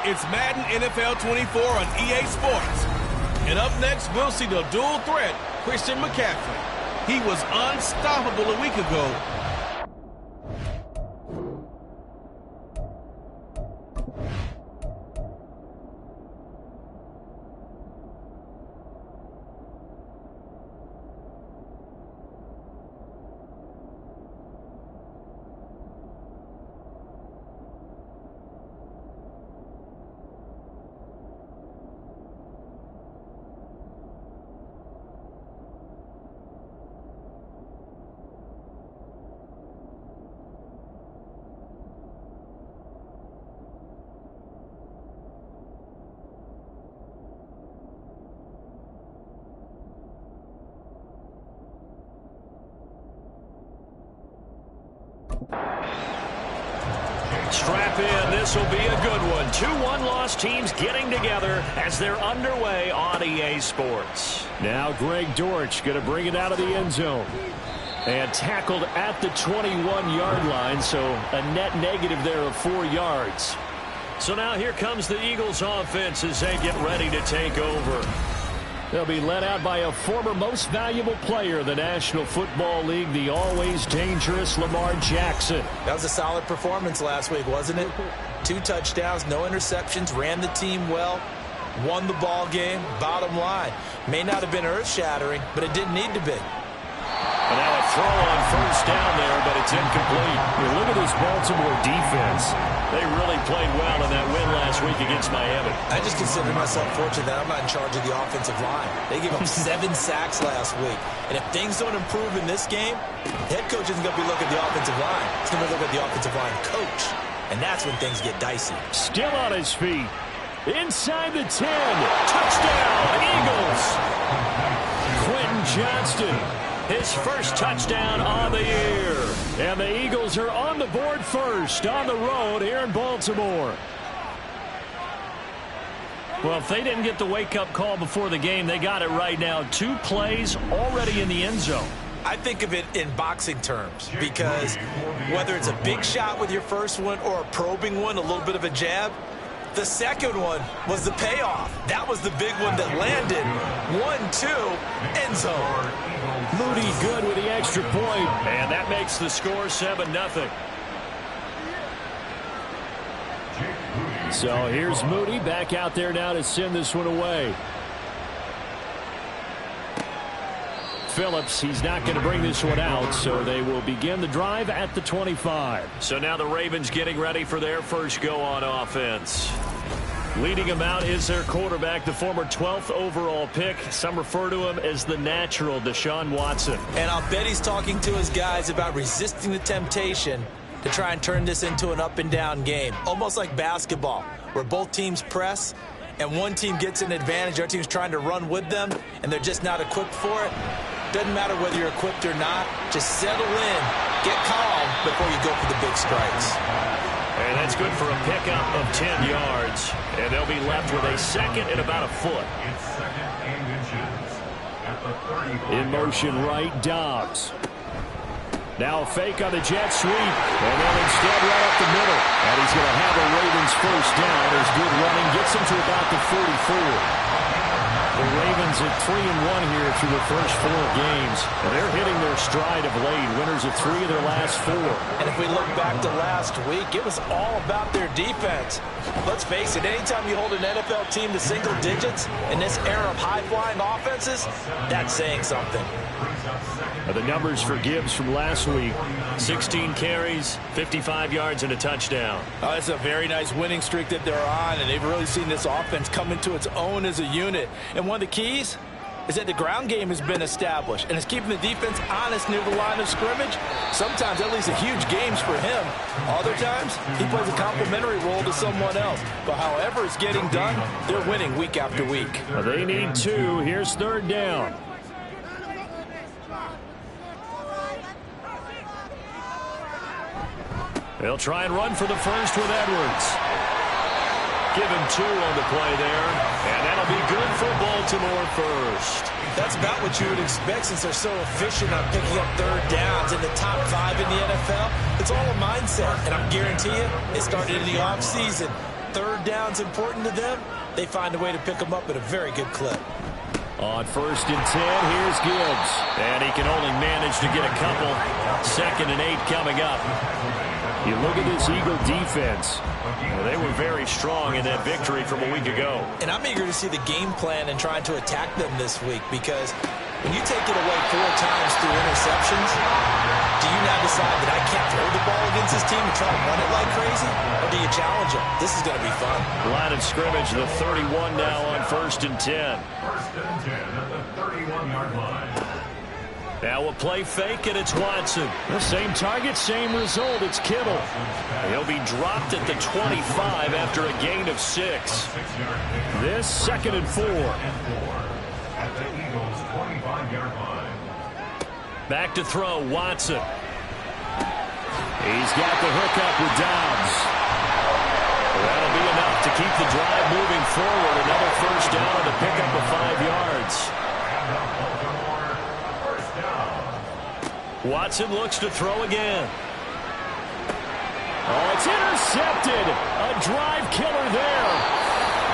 It's Madden NFL 24 on EA Sports. And up next, we'll see the dual threat, Christian McCaffrey. He was unstoppable a week ago. Strap in. This will be a good one. 2 one-loss teams getting together as they're underway on EA Sports. Now Greg Dortch going to bring it out of the end zone. And tackled at the 21-yard line, so a net negative there of 4 yards. So now here comes the Eagles offense as they get ready to take over. They'll be led out by a former most valuable player in the National Football League, the always dangerous Lamar Jackson. That was a solid performance last week, wasn't it? 2 touchdowns, no interceptions, ran the team well, won the ball game. Bottom line, may not have been earth-shattering, but it didn't need to be. And now a throw on first down there, but it's incomplete. Look at this Baltimore defense. They really played well in that win last week against Miami. I just consider myself fortunate that I'm not in charge of the offensive line. They gave up 7 sacks last week. And if things don't improve in this game, the head coach isn't going to be looking at the offensive line. He's going to look at the offensive line coach. And that's when things get dicey. Still on his feet. Inside the 10. Touchdown, Eagles. Quentin Johnston. His first touchdown on the year. And the Eagles are on the board first on the road here in Baltimore. Well, if they didn't get the wake-up call before the game, they got it right now. 2 plays already in the end zone. I think of it in boxing terms because whether it's a big shot with your first one or a probing one, a little bit of a jab, the second one was the payoff. That was the big one that landed. 1-2, end zone. Moody good with the extra point. And that makes the score 7-0. So here's Moody back out there now to send this one away. Phillips, he's not going to bring this one out, so they will begin the drive at the 25. So now the Ravens getting ready for their first go on offense. Leading them out is their quarterback, the former 12th overall pick. Some refer to him as the natural, Deshaun Watson. And I'll bet he's talking to his guys about resisting the temptation to try and turn this into an up-and-down game. Almost like basketball, where both teams press, and one team gets an advantage, our team's trying to run with them, and they're just not equipped for it. Doesn't matter whether you're equipped or not. Just settle in, get calm before you go for the big strikes. And that's good for a pickup of 10 yards. And they'll be left with a second and about a foot. In motion right, Dobbs. Now a fake on the jet sweep. And then instead right up the middle. And he's going to have a Ravens first down. There's good running. Gets him to about the 44. The Ravens at 3-1 here through the first 4 games. And they're hitting their stride of late. Winners of 3 of their last 4. And if we look back to last week, it was all about their defense. Let's face it, anytime you hold an NFL team to single digits in this era of high-flying offenses, that's saying something. The numbers for Gibbs from last week. 16 carries, 55 yards, and a touchdown. It's a very nice winning streak that they're on, and they've really seen this offense come into its own as a unit. And one of the keys is that the ground game has been established, and it's keeping the defense honest near the line of scrimmage. Sometimes that leads to huge games for him. Other times, he plays a complementary role to someone else. But however it's getting done, they're winning week after week. They need 2. Here's 3rd down. They'll try and run for the first with Edwards. Give him 2 on the play there. And that'll be good for Baltimore first. That's about what you would expect since they're so efficient on picking up 3rd downs in the top 5 in the NFL. It's all a mindset, and I guarantee you it started in the offseason. third down's important to them, they find a way to pick them up at a very good clip. On 1st and 10, here's Gibbs. And he can only manage to get a couple. 2nd and 8 coming up. You look at this Eagle defense. Well, they were very strong in that victory from a week ago. And I'm eager to see the game plan and trying to attack them this week, because when you take it away 4 times through interceptions, do you now decide that I can't throw the ball against this team and try to run it like crazy? Or do you challenge them? This is going to be fun. Line of scrimmage, the 31 now on 1st and 10. 1st and 10 at the 31-yard line. Now a play fake, and it's Watson. The same target, same result. It's Kittle. He'll be dropped at the 25 after a gain of 6. This 2nd and 4. At the Eagles' 25-yard line. Back to throw, Watson. He's got the hook up with Dobbs. That'll be enough to keep the drive moving forward. Another 1st down to pick up the 5 yards. Watson looks to throw again. Oh, it's intercepted. A drive killer there.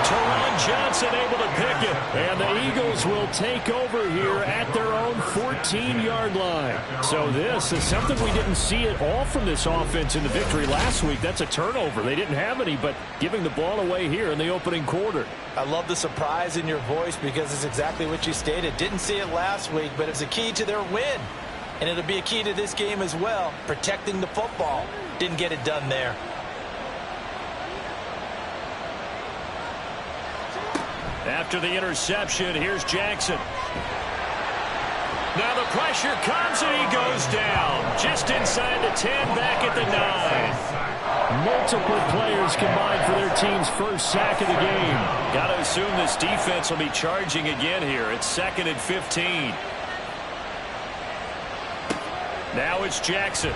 Teron Johnson able to pick it. And the Eagles will take over here at their own 14-yard line. So this is something we didn't see at all from this offense in the victory last week. That's a turnover. They didn't have any, but giving the ball away here in the opening quarter. I love the surprise in your voice, because it's exactly what you stated. Didn't see it last week, but it's a key to their win. And it'll be a key to this game as well, protecting the football. Didn't get it done there. After the interception, here's Jackson. Now the pressure comes, and he goes down. Just inside the 10, back at the 9. Multiple players combined for their team's first sack of the game. Got to assume this defense will be charging again here. It's 2nd and 15. Now it's Jackson.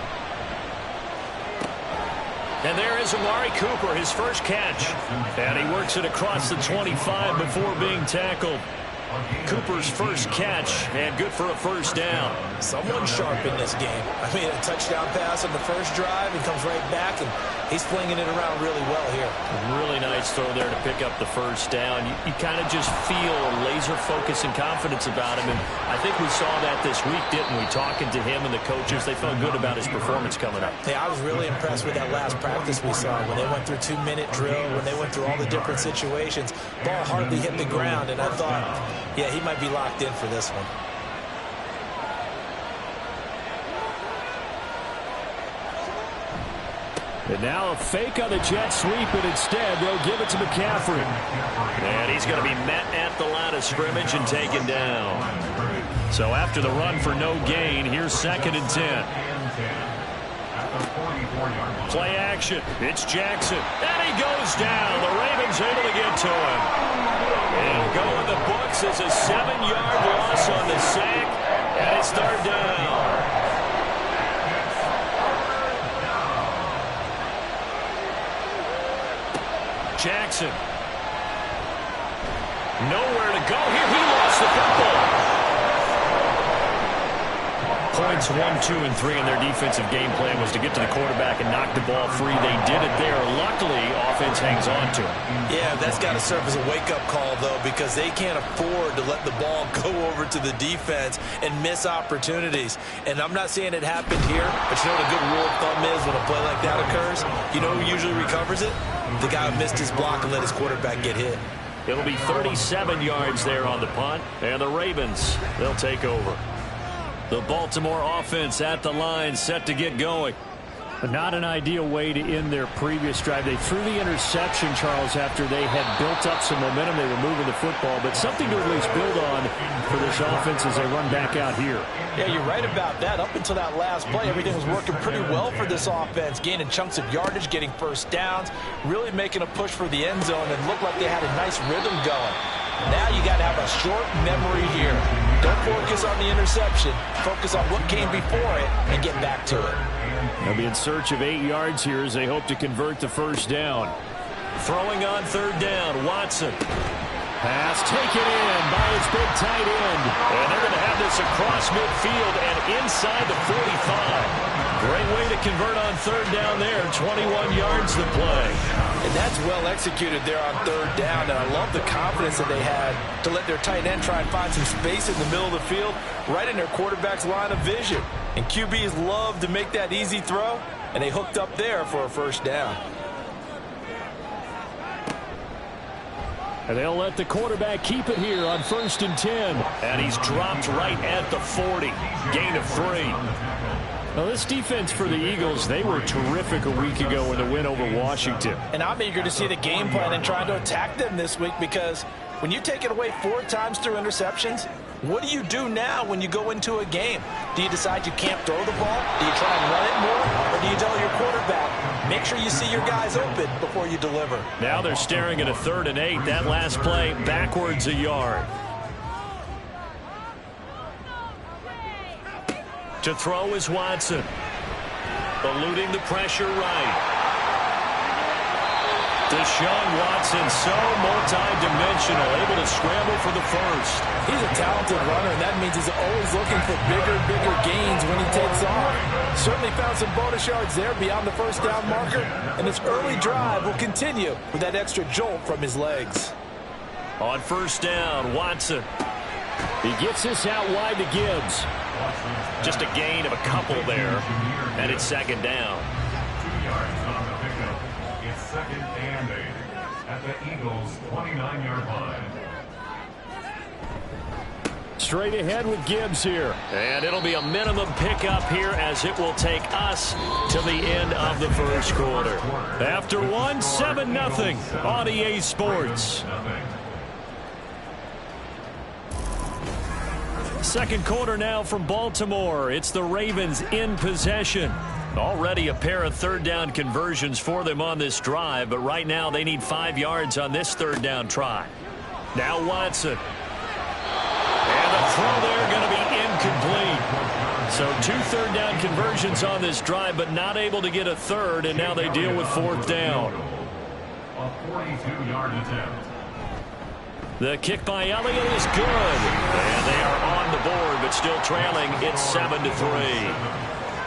And there is Amari Cooper, his first catch. And he works it across the 25 before being tackled. Cooper's first catch, and good for a 1st down. Someone sharp in this game. I mean, a touchdown pass on the first drive and comes right back, and he's flinging it around really well here. Really nice throw there to pick up the 1st down. You kind of just feel laser focus and confidence about him, and I think we saw that this week, didn't we? Talking to him and the coaches, they felt good about his performance coming up. Yeah, I was really impressed with that last practice we saw when they went through 2-minute drill, when they went through all the different situations. Ball hardly hit the ground, and I thought, yeah, he might be locked in for this one. And now a fake on the jet sweep, but instead they'll give it to McCaffrey. And he's going to be met at the line of scrimmage and taken down. So after the run for no gain, here's 2nd and 10. Play action. It's Jackson. And he goes down. The Ravens able to get to him. And go in the books as a 7-yard loss on the sack. And it's 3rd down. Jackson. Nowhere to go here. He lost the football. Points 1, 2, and 3 in their defensive game plan was to get to the quarterback and knock the ball free. They did it there. Luckily, offense hangs on to it. Yeah, that's got to serve as a wake-up call, though, because they can't afford to let the ball go over to the defense and miss opportunities. And I'm not saying it happened here, but you know what a good rule of thumb is when a play like that occurs? You know who usually recovers it? The guy who missed his block and let his quarterback get hit. It'll be 37 yards there on the punt, and the Ravens, they'll take over. The Baltimore offense at the line, set to get going. Not an ideal way to end their previous drive. They threw the interception, Charles, after they had built up some momentum. They were moving the football, but something to at least build on for this offense as they run back out here. Yeah, you're right about that. Up until that last play, everything was working pretty well for this offense, gaining chunks of yardage, getting 1st downs, really making a push for the end zone, and looked like they had a nice rhythm going. Now you got to have a short memory here. Don't focus on the interception. Focus on what came before it and get back to it. They'll be in search of 8 yards here as they hope to convert the 1st down. Throwing on 3rd down, Watson. Pass taken in by his big tight end. And they're going to have this across midfield and inside the 45. Great way to convert on 3rd down there. 21 yards to play. And that's well executed there on third down. And I love the confidence that they had to let their tight end try and find some space in the middle of the field, right in their quarterback's line of vision. And QBs love to make that easy throw, and they hooked up there for a first down. And they'll let the quarterback keep it here on 1st and 10. And he's dropped right at the 40. Gain of 3. Now, this defense for the Eagles, they were terrific a week ago in the win over Washington. And I'm eager to see the game plan and trying to attack them this week, because when you take it away 4 times through interceptions, what do you do now when you go into a game? Do you decide you can't throw the ball? Do you try and run it more? Or do you tell your quarterback, make sure you see your guys open before you deliver? Now they're staring at a 3rd and 8. That last play backwards a yard. To throw is Watson. Eluding the pressure right. Deshaun Watson, so multi-dimensional, able to scramble for the first. He's a talented runner, and that means he's always looking for bigger gains when he takes off. Certainly found some bonus yards there beyond the first down marker, and this early drive will continue with that extra jolt from his legs. On 1st down, Watson. He gets this out wide to Gibbs. Just a gain of a couple there, and it's 2nd down. 2 yards on the pickup. It's 2nd and 8 at the Eagles' 29-yard line. Straight ahead with Gibbs here. And it'll be a minimum pickup here as it will take us to the end of the first quarter. After 1, 7-0 on EA Sports. Second quarter now from Baltimore. It's the Ravens in possession. Already a pair of 3rd down conversions for them on this drive, but right now they need 5 yards on this 3rd down try. Now Watson. And the throw there going to be incomplete. So 2 3rd down conversions on this drive, but not able to get a 3rd, and now they deal with 4th down. A 42-yard attempt. The kick by Elliott is good. And they are on the board, but still trailing. It's 7-3.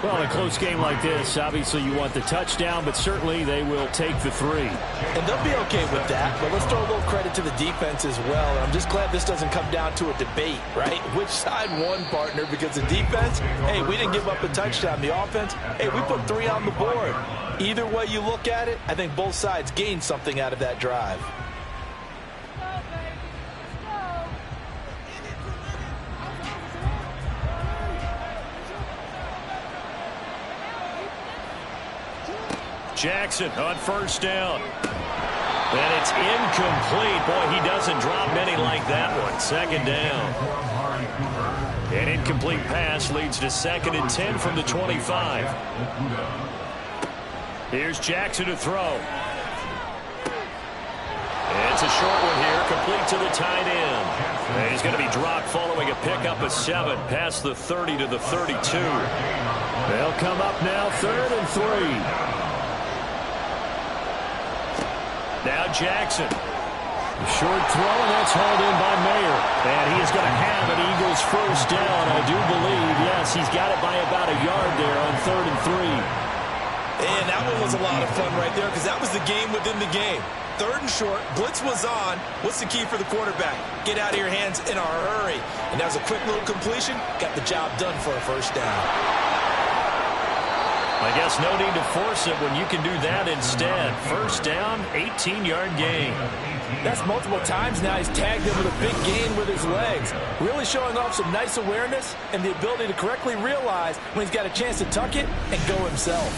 Well, in a close game like this, obviously you want the touchdown, but certainly they will take the 3. And they'll be okay with that, but let's throw a little credit to the defense as well. And I'm just glad this doesn't come down to a debate, right? Which side won, partner? Because the defense, hey, we didn't give up a touchdown. The offense, hey, we put 3 on the board. Either way you look at it, I think both sides gained something out of that drive. Jackson on 1st down. And it's incomplete. Boy, he doesn't drop many like that one. 2nd down. An incomplete pass leads to 2nd and 10 from the 25. Here's Jackson to throw. It's a short one here, complete to the tight end. And he's going to be dropped following a pickup of 7 past the 30 to the 32. They'll come up now 3rd and 3. Now Jackson. Short throw, and that's hauled in by Mayer. And he is going to have an Eagles first down, I do believe. Yes, he's got it by about a yard there on 3rd and 3. And that one was a lot of fun right there, because that was the game within the game. 3rd and short, blitz was on. What's the key for the quarterback? Get out of your hands in a hurry. And that was a quick little completion. Got the job done for a first down. I guess no need to force it when you can do that instead. First down, 18-yard gain. That's multiple times now he's tagged him with a big gain with his legs. Really showing off some nice awareness and the ability to correctly realize when he's got a chance to tuck it and go himself.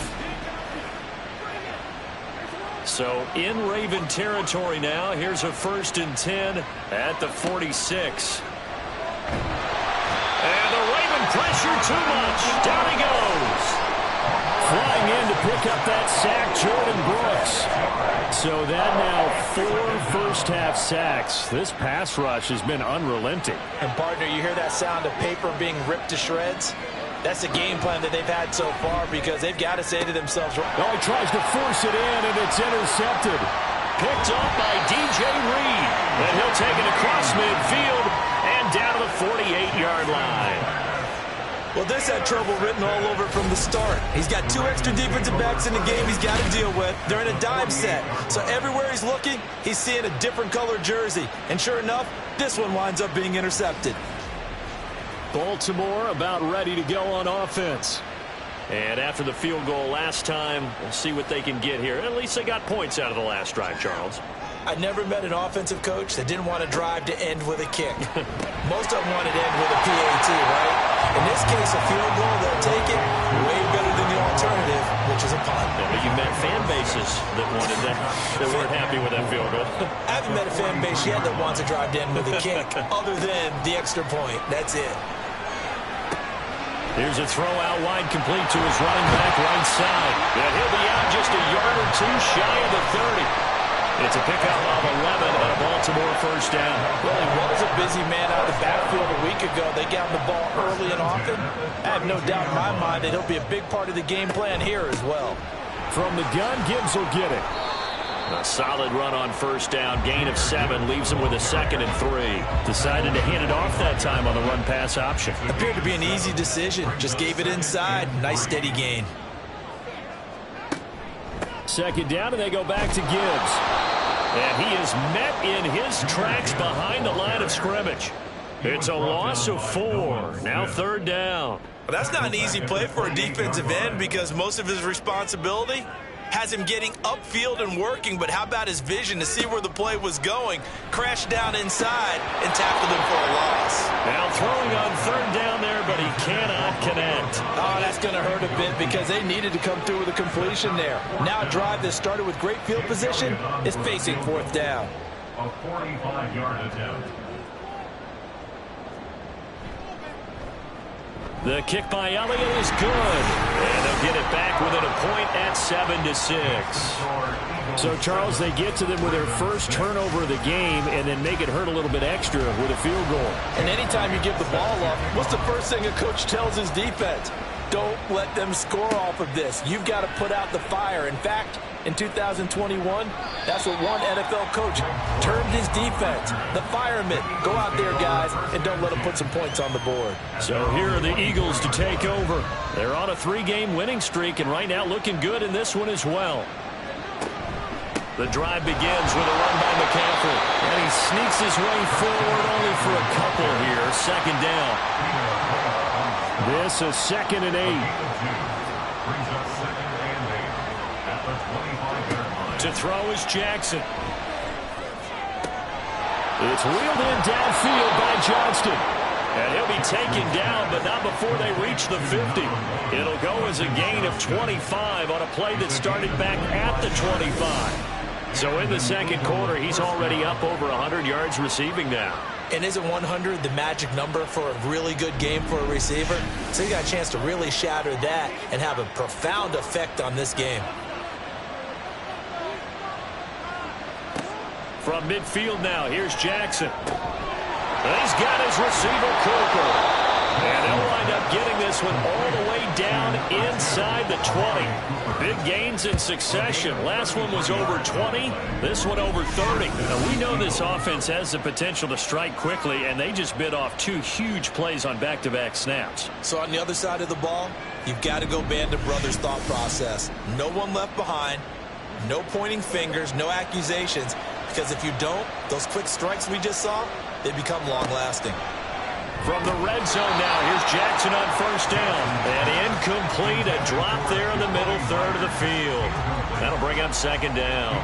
So in Raven territory now. Here's a 1st and 10 at the 46. And the Raven pressure too much. Down he goes. Flying in to pick up that sack, Jordan Brooks. So that now 4 first-half sacks. This pass rush has been unrelenting. And, partner, you hear that sound of paper being ripped to shreds? That's the game plan that they've had so far, because they've got to say to themselves, oh, he tries to force it in, and it's intercepted. Picked up by DJ Reed. And he'll take it across midfield and down to the 48-yard line. Well, this had trouble written all over it from the start. He's got 2 extra defensive backs in the game he's got to deal with. They're in a dime set. So everywhere he's looking, he's seeing a different colored jersey. And sure enough, this one winds up being intercepted. Baltimore about ready to go on offense. And after the field goal last time, we'll see what they can get here. At least they got points out of the last drive, Charles. I never met an offensive coach that didn't want to drive to end with a kick. Most of them want it to end with a PAT, right? In this case, a field goal, they'll take it way better than the alternative, which is a punt. Yeah, but you met fan bases that wanted that weren't happy with that field goal. I haven't met a fan base yet that wants a drive to end with a kick, other than the extra point. That's it. Here's a throw out wide, complete to his running back right side. And he'll be out just a yard or 2 shy of the 30. It's a pickup of 11 and a Baltimore first down. Well, he was a busy man out of the backfield a week ago. They got him the ball early and often. I have no doubt in my mind that he'll be a big part of the game plan here as well. From the gun, Gibbs will get it. A solid run on first down. Gain of 7 leaves him with a 2nd and 3. Decided to hand it off that time on the run-pass option. Appeared to be an easy decision. Just gave it inside. Nice steady gain. 2nd down, and they go back to Gibbs. And he is met in his tracks behind the line of scrimmage. It's a loss of 4. Now 3rd down. Well, that's not an easy play for a defensive end because most of his responsibility has him getting upfield and working, but how about his vision to see where the play was going, crashed down inside, and tackled him for a loss. Now throwing on 3rd down there, but he cannot connect. Oh, that's going to hurt a bit because they needed to come through with a completion there. Now a drive that started with great field position is facing 4th down. A 45-yard attempt. The kick by Elliott is good. And they'll get it back within a point at 7-6. So, Charles, they get to them with their first turnover of the game and then make it hurt a little bit extra with a field goal. And anytime you give the ball up, what's the first thing a coach tells his defense? Don't let them score off of this. You've got to put out the fire. In fact, in 2021, that's what one NFL coach termed his defense. The firemen. Go out there, guys, and don't let them put some points on the board. So here are the Eagles to take over. They're on a 3-game winning streak, and right now looking good in this one as well. The drive begins with a run by McCaffrey. And he sneaks his way forward only for a couple here. 2nd down. This is 2nd and 8. To throw is Jackson. It's wheeled in downfield by Johnston. And he'll be taken down, but not before they reach the 50. It'll go as a gain of 25 on a play that started back at the 25. So in the 2nd quarter, he's already up over 100 yards receiving now. And isn't 100 the magic number for a really good game for a receiver? So he got a chance to really shatter that and have a profound effect on this game. From midfield now, here's Jackson. And he's got his receiver, Cooper. And they'll wind up getting this one all the way down inside the 20. Big gains in succession. Last one was over 20. This one over 30. Now, we know this offense has the potential to strike quickly, and they just bit off 2 huge plays on back-to-back snaps. So on the other side of the ball, you've got to go Band of Brothers thought process. No one left behind. No pointing fingers. No accusations. Because if you don't, those quick strikes we just saw, they become long-lasting. From the red zone now, here's Jackson on first down. And incomplete, a drop there in the middle third of the field. That'll bring up 2nd down.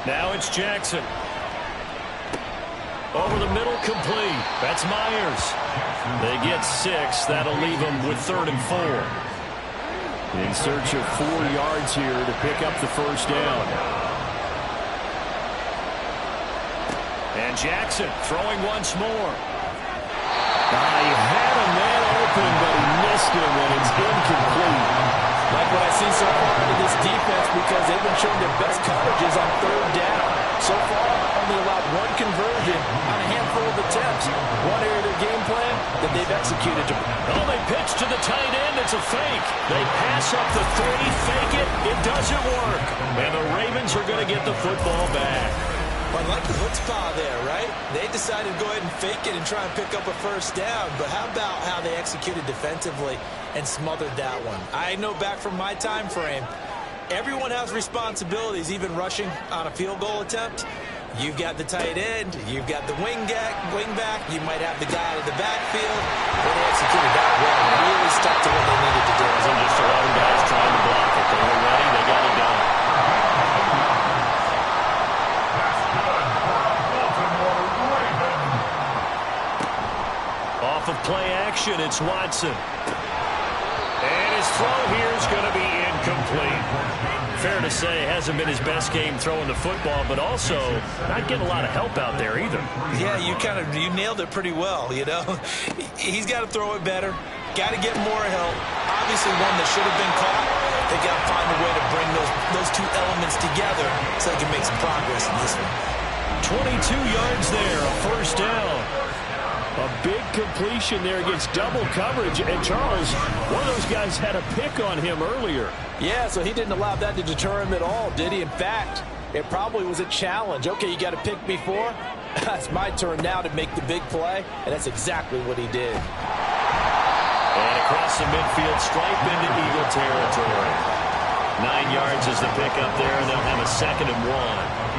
Now it's Jackson. Over the middle, complete. That's Myers. They get 6. That'll leave them with 3rd and 4. In search of 4 yards here to pick up the first down. And Jackson throwing once more. He had a man open, but he missed him, and it's incomplete. Like what I've seen so far out of this defense because they've been showing their best coverages on 3rd down. So far, only allowed 1 conversion on a handful of attempts. One area of their game plan that they've executed. Oh, they pitch to the tight end. It's a fake. They pass up the 30, fake it. It doesn't work. And the Ravens are going to get the football back. Well, I like the chutzpah there, right? They decided to go ahead and fake it and try and pick up a first down. But how about how they executed defensively and smothered that one? I know back from my time frame, everyone has responsibilities, even rushing on a field goal attempt. You've got the tight end, you've got the wing back, you might have the guy out of the backfield. But they executed that well. Really stuck to what they needed to do. It wasn't just 11 guys trying to block it. They were ready, they got it done. Off of play action, it's Watson. And his throw here is going to be incomplete. Fair to say, hasn't been his best game throwing the football, but also not getting a lot of help out there either. Yeah, you nailed it pretty well, you know. He's got to throw it better. Got to get more help. Obviously one that should have been caught. They got to find a way to bring those two elements together so they can make some progress in this one. 22 yards there, a first down. A big completion there against double coverage. And Charles, one of those guys had a pick on him earlier. Yeah, so he didn't allow that to deter him at all, did he? In fact, it probably was a challenge. Okay, you got a pick before. It's my turn now to make the big play, and that's exactly what he did. And across the midfield, stripe into Eagle territory. 9 yards is the pickup there, and they'll have a 2nd and 1.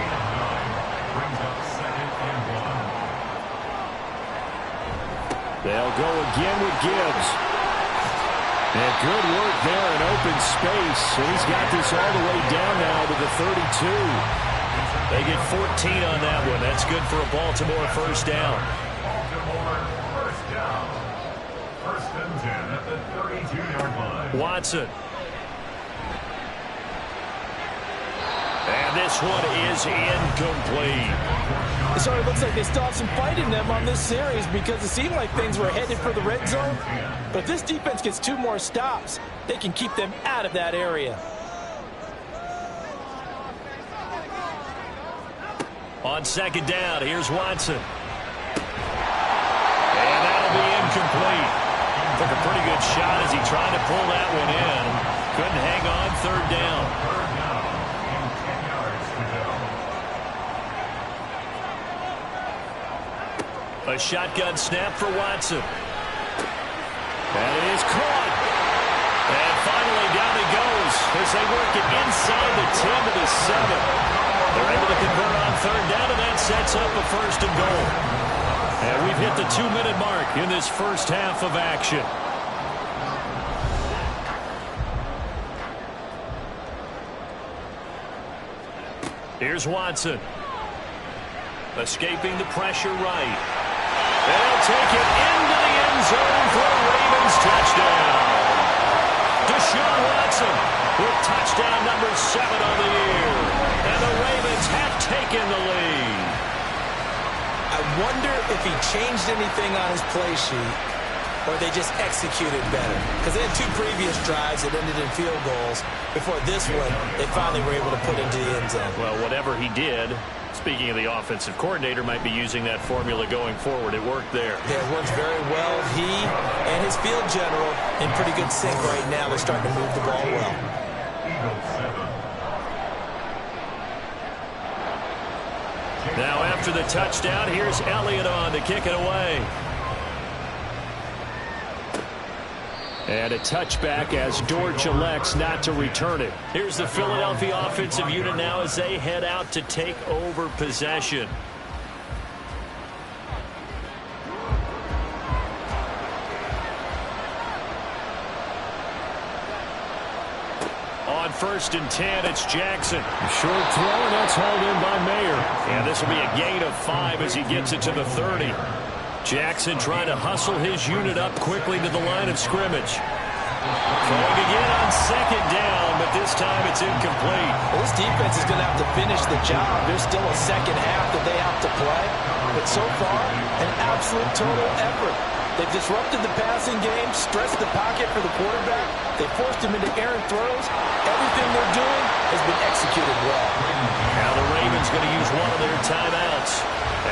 They'll go again with Gibbs. And good work there in open space. And he's got this all the way down now to the 32. They get 14 on that one. That's good for a Baltimore first down. Baltimore first down. 1st and 10 at the 32-yard line. Watson. And this one is incomplete. So it looks like they still have some fight in them on this series because it seemed like things were headed for the red zone. But if this defense gets 2 more stops, they can keep them out of that area. On 2nd down, here's Watson. And that'll be incomplete. Took a pretty good shot as he tried to pull that one in. Couldn't hang on 3rd down. A shotgun snap for Watson. And it is caught. And finally down he goes as they work it inside the 10 to the 7. They're able to convert on 3rd down, and that sets up a 1st and goal. And we've hit the 2-minute mark in this first half of action. Here's Watson. Escaping the pressure right. They'll take it into the end zone for a Ravens touchdown. Deshaun Watson with touchdown number 7 on the year. And the Ravens have taken the lead. I wonder if he changed anything on his play sheet or they just executed better. Because they had 2 previous drives that ended in field goals. Before this one, they finally were able to put into the end zone. Well, whatever he did, speaking of the offensive coordinator, might be using that formula going forward. It worked there. Yeah, it works very well. He and his field general in pretty good sync right now. They're starting to move the ball well. Now after the touchdown, here's Elliott on to kick it away. And a touchback as Dortch elects not to return it. Here's the Philadelphia offensive unit now as they head out to take over possession. On 1st and 10, it's Jackson. Short throw, and that's hauled in by Mayer. And this will be a gain of 5 as he gets it to the 30. Jackson trying to hustle his unit up quickly to the line of scrimmage. Throwing again on 2nd down, but this time it's incomplete. Well, this defense is going to have to finish the job. There's still a 2nd half that they have to play. But so far, an absolute total effort. They've disrupted the passing game, stressed the pocket for the quarterback. They forced him into errant throws. Everything they're doing has been executed well. Now the Ravens going to use one of their timeouts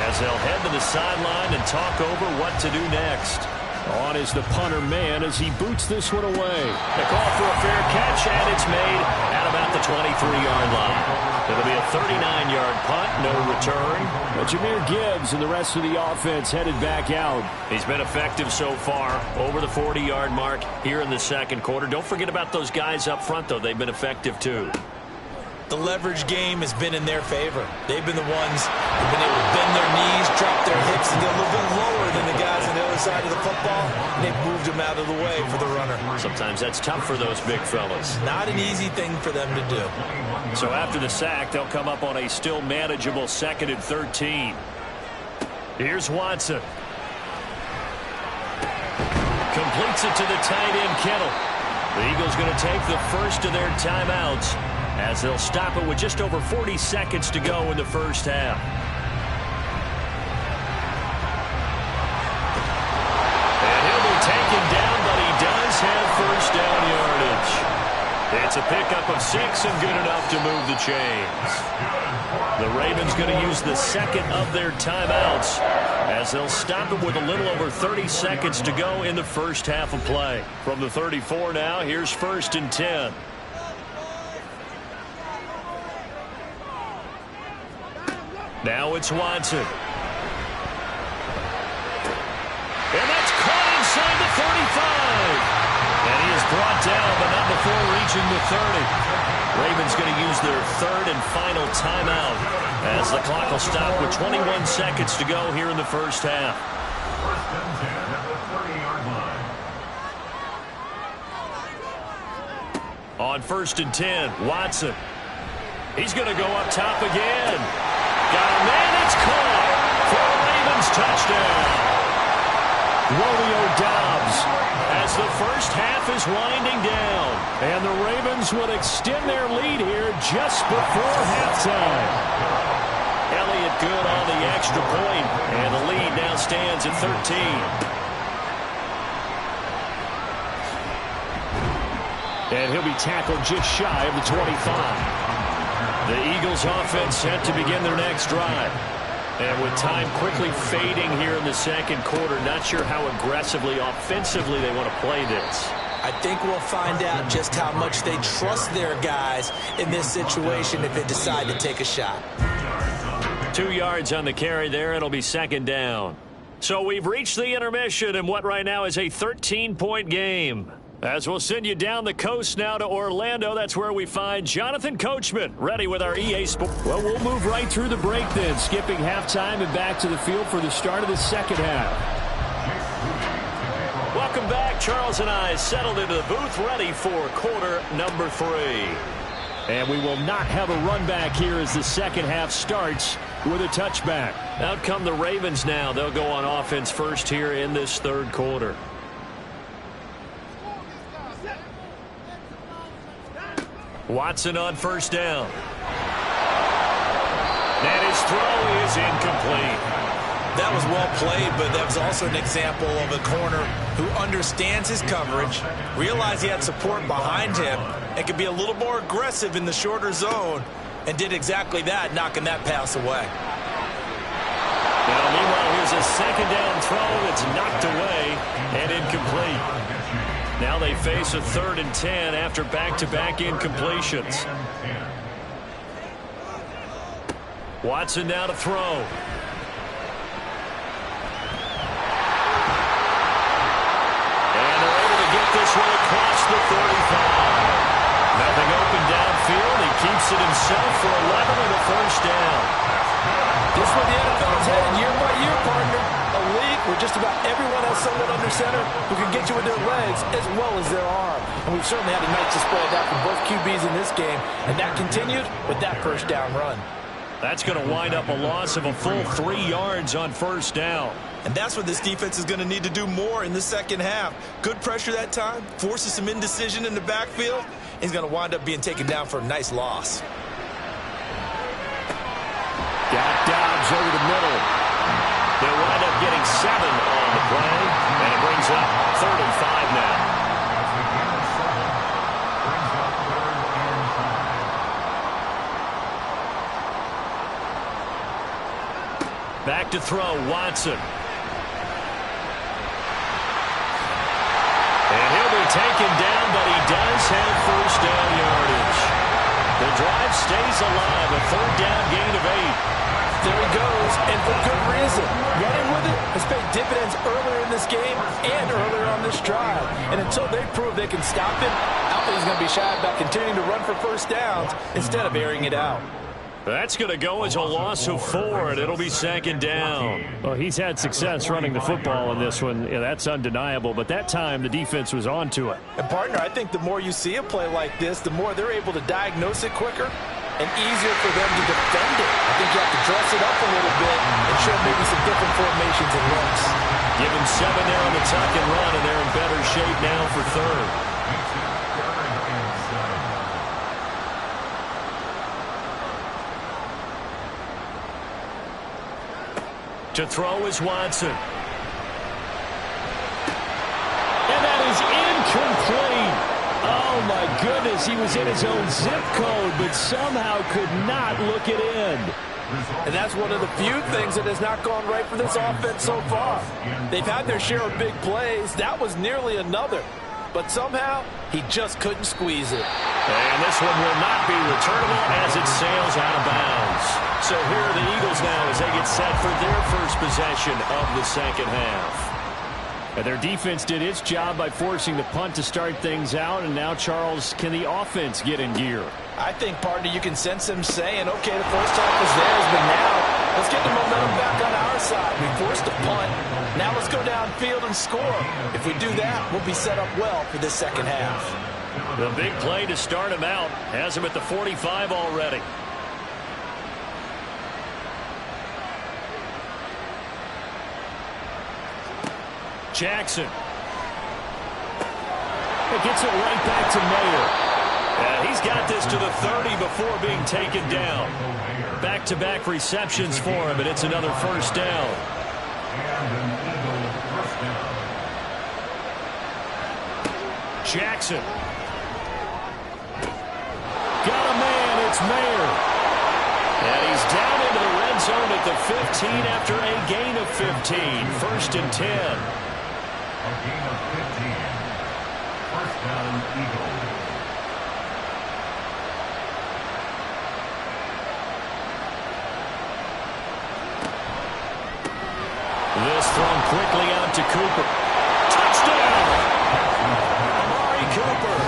as they'll head to the sideline and talk over what to do next. On is the punter man as he boots this one away. The call for a fair catch, and it's made at about the 23-yard line. It'll be a 39-yard punt, no return. But Jahmyr Gibbs and the rest of the offense headed back out. He's been effective so far, over the 40-yard mark here in the second quarter. Don't forget about those guys up front, though. They've been effective, too. The leverage game has been in their favor. They've been the ones who've been able to bend their knees, drop their hips, and get a little bit lower than the guys on the other side of the football. And they've moved them out of the way for the runner. Sometimes that's tough for those big fellas. Not an easy thing for them to do. So after the sack, they'll come up on a still manageable 2nd and 13. Here's Watson. Completes it to the tight end, Kittle. The Eagles going to take the first of their timeouts, as they'll stop it with just over 40 seconds to go in the first half. And he'll be taken down, but he does have first down yardage. It's a pickup of 6 and good enough to move the chains. The Ravens going to use the second of their timeouts, as they'll stop it with a little over 30 seconds to go in the first half of play. From the 34 now, here's 1st and 10. Now it's Watson. And that's caught inside the 35. And he is brought down, but not before reaching the 30. Ravens going to use their third and final timeout, as the clock will stop with 21 seconds to go here in the first half. 1st and 10 at the 30-yard line. On 1st and 10, Watson. He's going to go up top again. Got a man, it's caught for a Ravens touchdown. Romeo Doubs. As the first half is winding down. And the Ravens would extend their lead here just before halftime. Elliott good on the extra point, and the lead now stands at 13. And he'll be tackled just shy of the 25. The Eagles offense set to begin their next drive. And with time quickly fading here in the second quarter, not sure how aggressively, offensively they want to play this. I think we'll find out just how much they trust their guys in this situation if they decide to take a shot. 2 yards on the carry there. It'll be 2nd down. So we've reached the intermission in what right now is a 13-point game. As we'll send you down the coast now to Orlando, that's where we find Jonathan Coachman ready with our EA Sports. Well, we'll move right through the break then, skipping halftime and back to the field for the start of the second half. Welcome back. Charles and I settled into the booth ready for quarter number 3. And we will not have a run back here as the second half starts with a touchback. Out come the Ravens now. They'll go on offense first here in this third quarter. Watson on first down. And his throw is incomplete. That was well played, but that was also an example of a corner who understands his coverage, realized he had support behind him, and could be a little more aggressive in the shorter zone, and did exactly that, knocking that pass away. Now, meanwhile, here's a second down throw that's knocked away and incomplete. Now they face a 3rd and 10 after back-to-back incompletions. Watson now to throw. And they're able to get this one across the 35. Nothing open downfield. He keeps it himself for 11 and a first down. This is where the NFL is headed year by year, partner. A league where just about everyone has someone under center who can get you with their legs as well as their arm. And we've certainly had a nice display of that from both QBs in this game. And that continued with that first down run. That's going to wind up a loss of a full 3 yards on first down. And that's what this defense is going to need to do more in the second half. Good pressure that time, forces some indecision in the backfield. He's going to wind up being taken down for a nice loss. Got Doubs over the middle. They'll wind up getting 7 on the play, and it brings up 3rd and 5 now. Back to throw, Watson. taken down, but he does have first down yardage. The drive stays alive, a third down gain of 8. There he goes, and for good reason. Running with it has paid dividends earlier in this game and earlier on this drive. And until they prove they can stop him, I don't think he's going to be shy about continuing to run for first downs instead of airing it out. That's going to go as a loss of 4, and it'll be second down. Well, he's had success running the football in this one. Yeah, that's undeniable, but that time the defense was on to it. And, partner, I think the more you see a play like this, the more they're able to diagnose it quicker and easier for them to defend it. I think you have to dress it up a little bit and show maybe some different formations and looks. Give him 7 there on the tuck and run, and they're in better shape now for third. To throw is Watson. And that is incomplete. Oh, my goodness. He was in his own zip code, but somehow could not look it in. And that's one of the few things that has not gone right for this offense so far. They've had their share of big plays. That was nearly another. But somehow, he just couldn't squeeze it. And this one will not be returnable as it sails out of bounds. So here are the Eagles now as they get set for their first possession of the second half. And their defense did its job by forcing the punt to start things out. And now, Charles, can the offense get in gear? I think, partner, you can sense them saying, okay, the first half was theirs, but now let's get the momentum back on our side. We forced a punt. Now let's go downfield and score. If we do that, we'll be set up well for this second half. The big play to start him out has him at the 45 already. Jackson. It gets it right back to Mayer. And he's got this to the 30 before being taken down. Back-to-back receptions for him, and it's another first down. Jackson. Got a man, it's Mayer. And he's down into the red zone at the 15 after a gain of 15. First and 10. A gain of 15. First down, Eagles. This thrown quickly out to Cooper. Touchdown! Amari Cooper.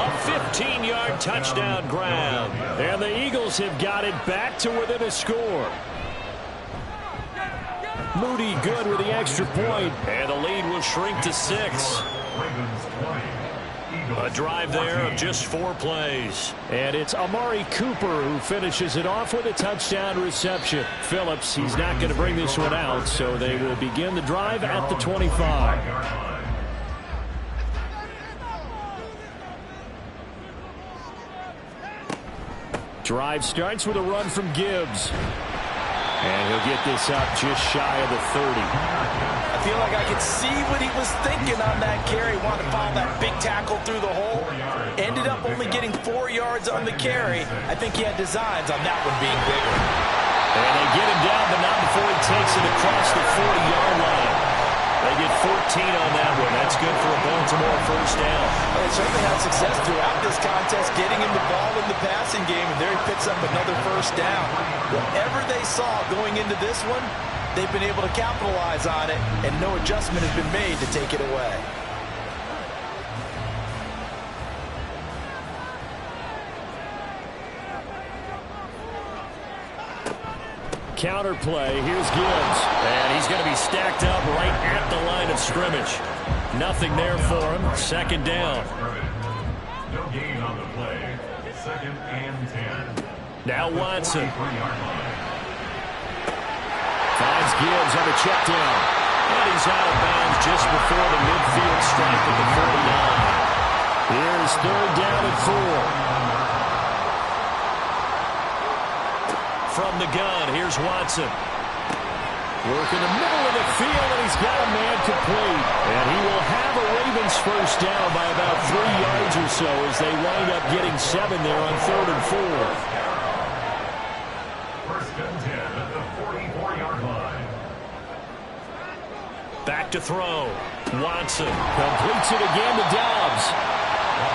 A 15-yard touchdown grab. And the Eagles have got it back to within a score. Moody good with the extra point. And the lead will shrink to 6. Ravens 20. A drive there of just 4 plays. And it's Amari Cooper who finishes it off with a touchdown reception. Phillips, he's not going to bring this one out, so they will begin the drive at the 25. Drive starts with a run from Gibbs. And he'll get this up just shy of the 30. I feel like I could see what he was thinking on that carry. Wanted to follow that big tackle through the hole. Ended up only getting 4 yards on the carry. I think he had designs on that one being bigger. And they get him down, but not before he takes it across the 40-yard line. They get 14 on that one. That's good for a Baltimore first down. Well, they certainly had success throughout this contest, getting him the ball in the passing game, and there he picks up another first down. Whatever they saw going into this one, they've been able to capitalize on it, and no adjustment has been made to take it away. Counter play. Here's Gibbs. And he's going to be stacked up right at the line of scrimmage. Nothing there for him. Second down. No gain on the play. Second and 10. Now Watson. Finds Gibbs on the check down. And he's out of bounds just before the midfield stripe at the 49. Here's third down and 4. From the gun, here's Watson. Work in the middle of the field, and he's got a man complete. And he will have a Ravens first down by about 3 yards or so as they wind up getting 7 there on 3rd and 4. First and 10 at the 44-yard line. Back to throw. Watson completes it again to Dobbs.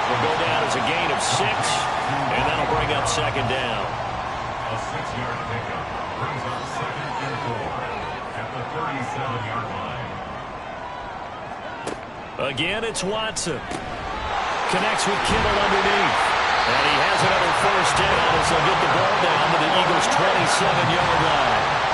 Will go down as a gain of 6, and that'll bring up second down. A 6-yard pickup brings up 2nd and 4 at the 37-yard line. Again, it's Watson. Connects with Kittle underneath. And he has another first down as they'll get the ball down to the Eagles' 27-yard line.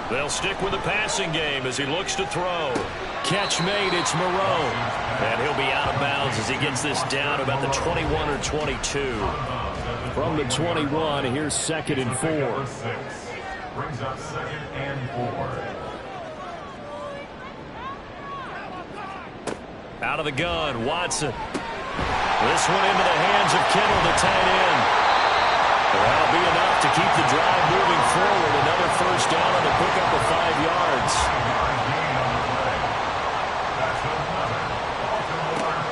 They'll stick with the passing game as he looks to throw. Catch made, it's Moreau. And he'll be out of bounds as he gets this down about the 21 or 22. From the 21, here's 2nd and 4. Brings up 2nd and 4. Out of the gun, Watson. This one into the hands of Kittle, the tight end. That'll be enough to keep the drive moving forward. Another first down on the pickup of 5 yards.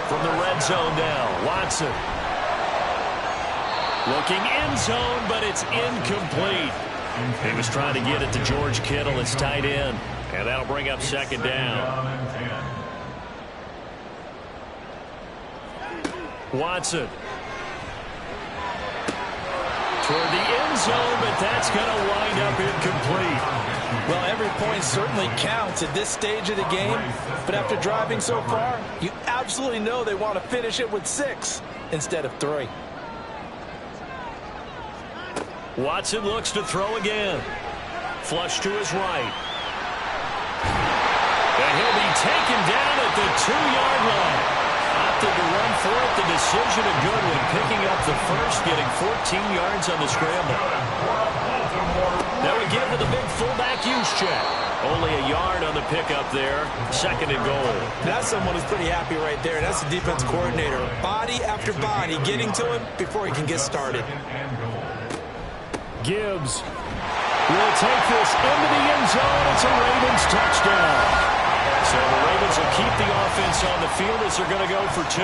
From the red zone now, Watson. Looking end zone, but it's incomplete. He was trying to get it to George Kittle, his tight end. And that'll bring up second down. Watson. Toward the end zone, but that's going to wind up incomplete. Well, every point certainly counts at this stage of the game. But after driving so far, you absolutely know they want to finish it with 6 instead of 3. Watson looks to throw again. Flush to his right. And he'll be taken down at the 2-yard line. Opted to run for it. The decision a good one. Picking up the first, getting 14 yards on the scramble. That would give to the big fullback use check. Only a yard on the pickup there. 2nd and goal. That's someone who's pretty happy right there. That's the defense coordinator. Body after body getting to him before he can get started. Gibbs will take this into the end zone. It's a Ravens touchdown. So the Ravens will keep the offense on the field as they're going to go for 2.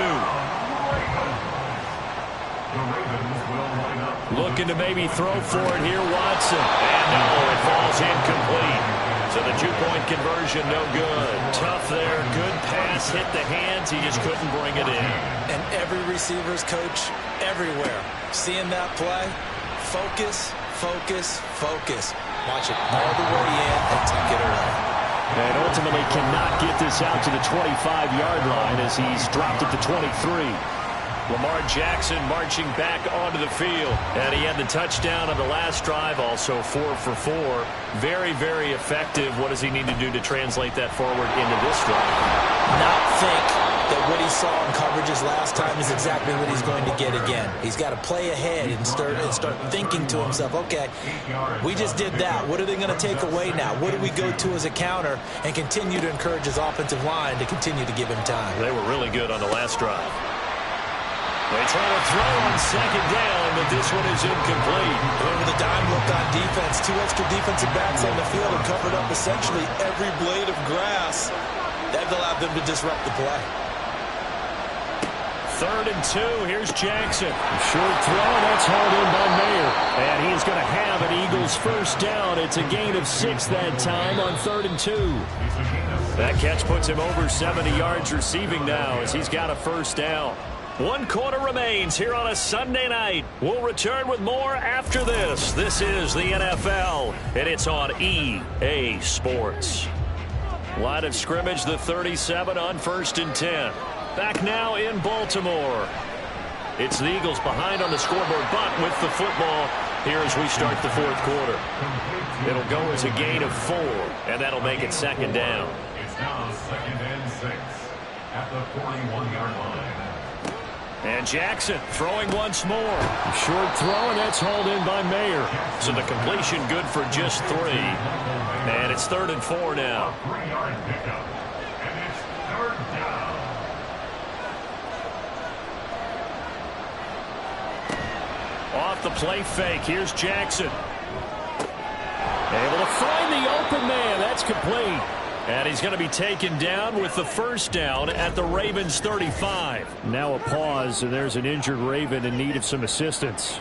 Looking to maybe throw for it here, Watson. And no, it falls incomplete. So the 2-point conversion, no good. Tough there, good pass, hit the hands. He just couldn't bring it in. And every receiver's coach everywhere. Seeing that play, focus, focus, focus. Watch it all the way in and tuck it away. And ultimately cannot get this out to the 25-yard line as he's dropped at the 23. Lamar Jackson marching back onto the field. And he had the touchdown on the last drive, also 4 for 4. Very, very effective. What does he need to do to translate that forward into this drive? Not think that what he saw in coverages last time is exactly what he's going to get again. He's got to play ahead and start thinking to himself, okay, we just did that. What are they going to take away now? What do we go to as a counter? And continue to encourage his offensive line to continue to give him time. They were really good on the last drive. They try to throw on 2nd down, but this one is incomplete. With a dime look on defense, 2 extra defensive backs on the field and covered up essentially every blade of grass. That allowed them to disrupt the play. 3rd and 2. Here's Jackson. Short throw, and that's hauled in by Mayer. And he's going to have an Eagles first down. It's a gain of 6 that time on 3rd and 2. That catch puts him over 70 yards receiving now as he's got a first down. 1 quarter remains here on a Sunday night. We'll return with more after this. This is the NFL, and it's on EA Sports. Line of scrimmage, the 37 on 1st and 10. Back now in Baltimore. It's the Eagles behind on the scoreboard, but with the football here as we start the 4th quarter. It'll go as a gain of 4, and that'll make it 2nd down. It's now 2nd and 6 at the 41-yard line. And Jackson throwing once more. Short throw, and that's hauled in by Mayer. So the completion good for just 3. And it's 3rd and 4 now. 3-yard pickup. And it's 3rd down. Off the play fake. Here's Jackson. Able to find the open man. That's complete. And he's going to be taken down with the first down at the Ravens 35. Now a pause, and there's an injured Raven in need of some assistance.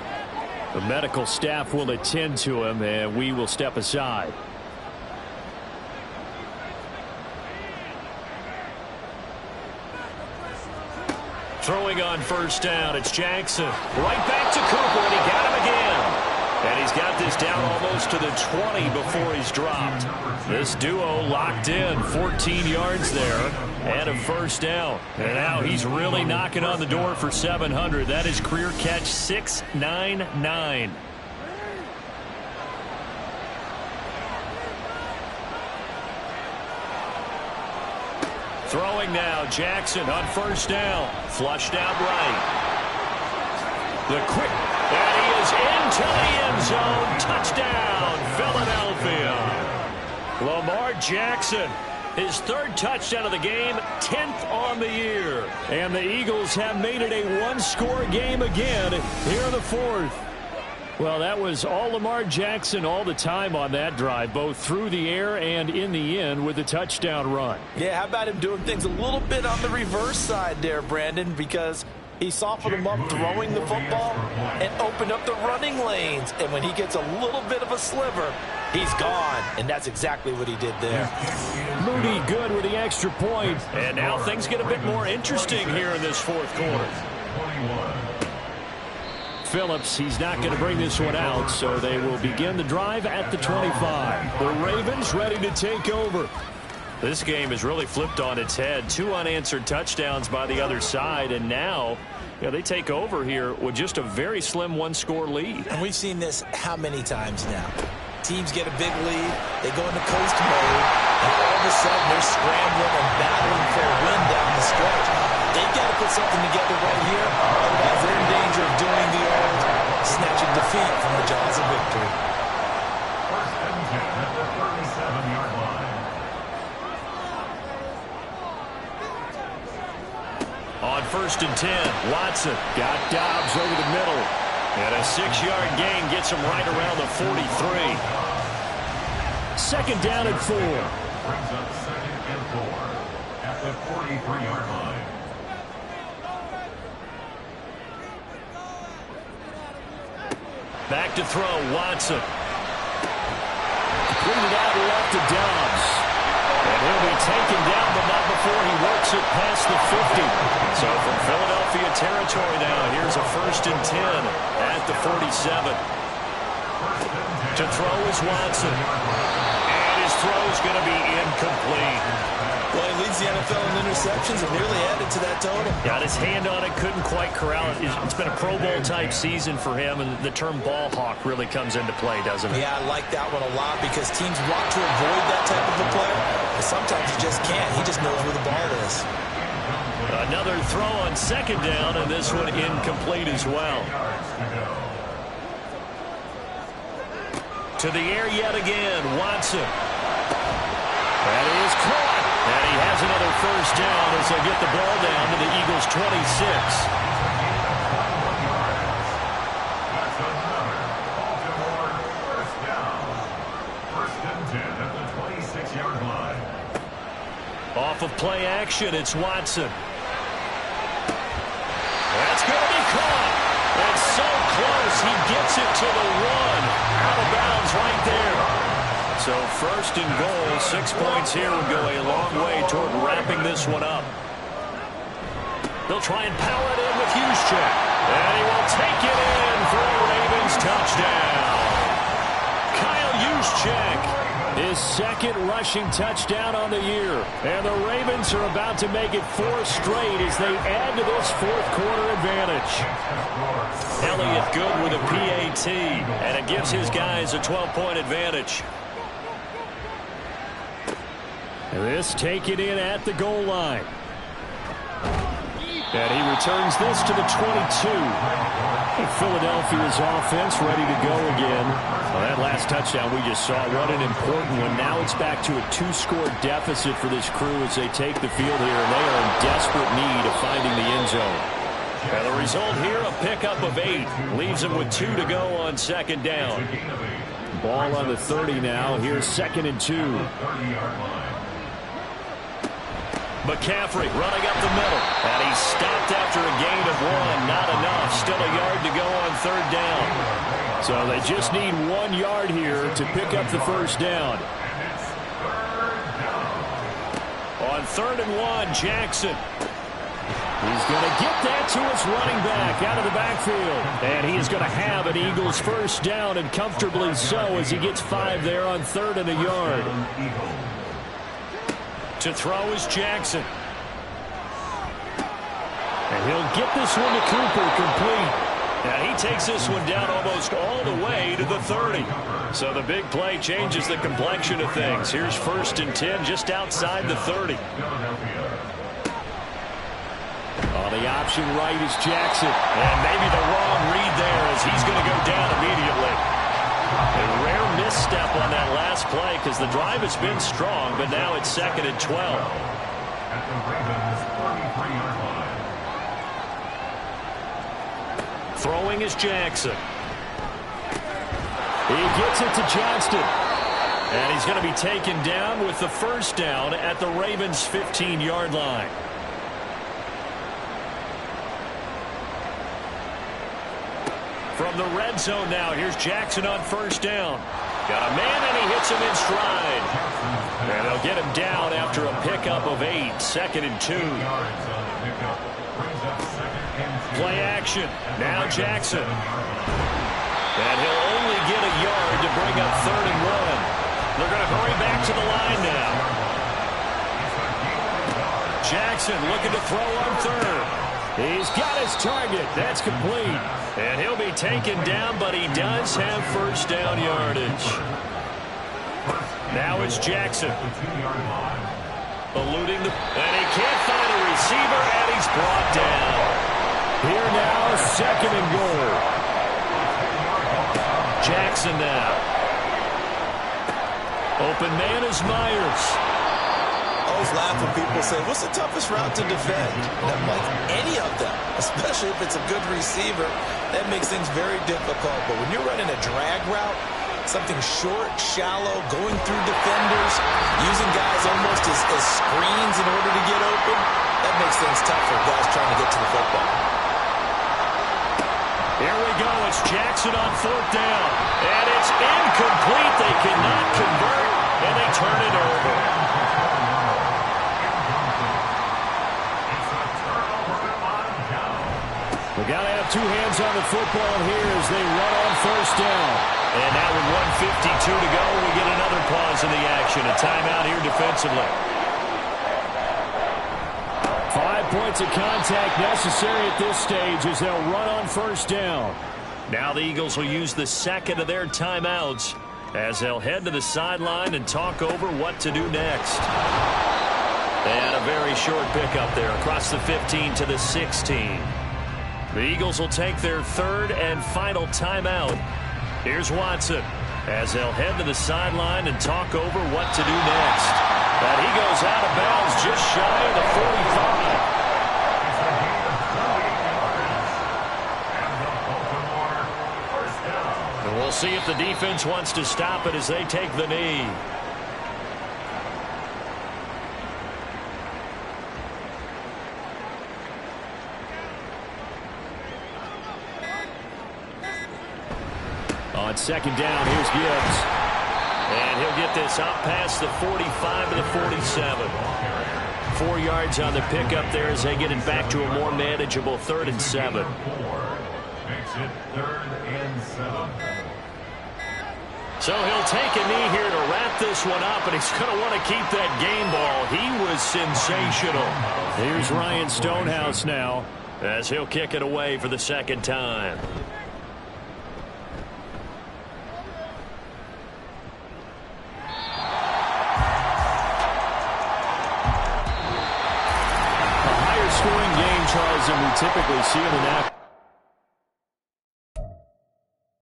The medical staff will attend to him, and we will step aside. Throwing on first down, it's Jackson. Right back to Cooper, and he got him again. And he's got this down almost to the 20 before he's dropped. This duo locked in, 14 yards there, and a first down. And now he's really knocking on the door for 700. That is career catch 699. Throwing now, Jackson on first down. Flushed out right. The quick, and he is into the end zone. Touchdown, Philadelphia. Lamar Jackson, his third touchdown of the game, 10th on the year. And the Eagles have made it a one-score game again here in the fourth. Well, that was all Lamar Jackson all the time on that drive, both through the air and in the end with a touchdown run. Yeah, how about him doing things a little bit on the reverse side there, Brandon, because he softened him up throwing the football and opened up the running lanes. And when he gets a little bit of a sliver, he's gone. And that's exactly what he did there. Moody good with the extra point. And now things get a bit more interesting here in this fourth quarter. Phillips, he's not going to bring this one out, so they will begin the drive at the 25. The Ravens ready to take over. This game has really flipped on its head. 2 unanswered touchdowns by the other side, and now they take over here with just a very slim one-score lead. And we've seen this how many times now? Teams get a big lead, they go into coast mode, and all of a sudden they're scrambling and battling for a win down the stretch. They've got to put something together right here, otherwise they're in danger of doing the old snatching defeat from the jaws of victory. First and 10 at the 37-yard line. On first and 10, Watson Got Dobbs over the middle. and a 6-yard gain gets him right around the 43. Second down and 4. Brings up second and 4 at the 43-yard line. Back to throw, Watson. Completed out left to Dobbs. And he'll be taken down, but not before he works it past the 50. So from Philadelphia territory now, here's a first and 10 at the 47. To throw is Watson. And his throw is going to be incomplete. Well, he leads the NFL in interceptions and really added to that total. Got his hand on it, couldn't quite corral it. It's been a Pro Bowl-type season for him, and the term ball hawk really comes into play, doesn't it? Yeah, I like that one a lot because teams want to avoid that type of a player, but sometimes you just can't. He just knows where the ball is. Another throw on second down, and this one incomplete as well. To the air yet again, Watson. That is caught. And he has another first down as they get the ball down to the Eagles' 26. That's another Baltimore first down. First and 10 at the 26-yard line. Off of play action, it's Watson. That's going to be caught. It's so close, he gets it to the 1. Out of bounds right there. So first and goal, 6 points here would go a long way toward wrapping this one up. They'll try and power it in with Juszczyk. And he will take it in for a Ravens touchdown. Kyle Juszczyk. His second rushing touchdown on the year. And the Ravens are about to make it 4 straight as they add to this fourth quarter advantage. Elliott good with a PAT. And it gives his guys a 12-point advantage. And this taken in at the goal line. And he returns this to the 22. Philadelphia's offense ready to go again. Well, that last touchdown we just saw, what an important one. Now it's back to a 2-score deficit for this crew as they take the field here, and they are in desperate need of finding the end zone. And the result here, a pickup of 8. Leaves them with 2 to go on second down. Ball on the 30 now. Here's second and 2. McCaffrey running up the middle. And he's stopped after a gain of 1. Not enough. Still a yard to go on third down. So they just need 1 yard here to pick up the first down. On 3rd and 1, Jackson. He's going to get that to his running back out of the backfield. And he is going to have an Eagles first down, and comfortably so, as he gets 5 there on 3rd and a yard. To throw is Jackson. And he'll get this one to Cooper, complete. Now he takes this one down almost all the way to the 30. So the big play changes the complexion of things. Here's 1st and 10 just outside the 30. On the option right is Jackson. And maybe the wrong read there as he's going to go down immediately. A rare misstep on that last play because the drive has been strong, but now it's 2nd and 12. At the Ravens' 43-yard line. Throwing is Jackson. He gets it to Johnston. And he's going to be taken down with the first down at the Ravens' 15-yard line. From the red zone now, here's Jackson on first down. Got a man, and he hits him in stride. And they'll get him down after a pickup of 8, 2nd and 2. Play action. Now Jackson. And he'll only get a yard to bring up 3rd and 1. They're going to hurry back to the line now. Jackson looking to throw on 3rd. He's got his target. That's complete. And he'll be taken down, but he does have first down yardage. Now it's Jackson. Eluding the... And he can't find a receiver, and he's brought down. Here now, 2nd and goal. Jackson now. Open man is Myers. I always laugh when people say, what's the toughest route to defend? And I'm like, any of them, especially if it's a good receiver. That makes things very difficult. But when you're running a drag route, something short, shallow, going through defenders, using guys almost as screens in order to get open, that makes things tough for guys trying to get to the football. Here we go. It's Jackson on 4th down. And it's incomplete. They cannot convert, and they turn it over. We got to have 2 hands on the football here as they run on first down. And now with 1:52 to go, we get another pause in the action. A timeout here defensively. 5 points of contact necessary at this stage as they'll run on first down. Now the Eagles will use the 2nd of their timeouts as they'll head to the sideline and talk over what to do next. And a very short pickup there across the 15 to the 16. The Eagles will take their 3rd and final timeout. Here's Watson as they'll head to the sideline and talk over what to do next. And he goes out of bounds just shy of the 45. And we'll see if the defense wants to stop it as they take the knee. On 2nd down, here's Gibbs. And he'll get this up past the 45 to the 47. 4 yards on the pickup there as they get it back to a more manageable 3rd and 7. Makes it 3rd and 7. So he'll take a knee here to wrap this one up, and he's going to want to keep that game ball. He was sensational. Here's Ryan Stonehouse now as he'll kick it away for the 2nd time. scoring game, Charles, than we typically see in an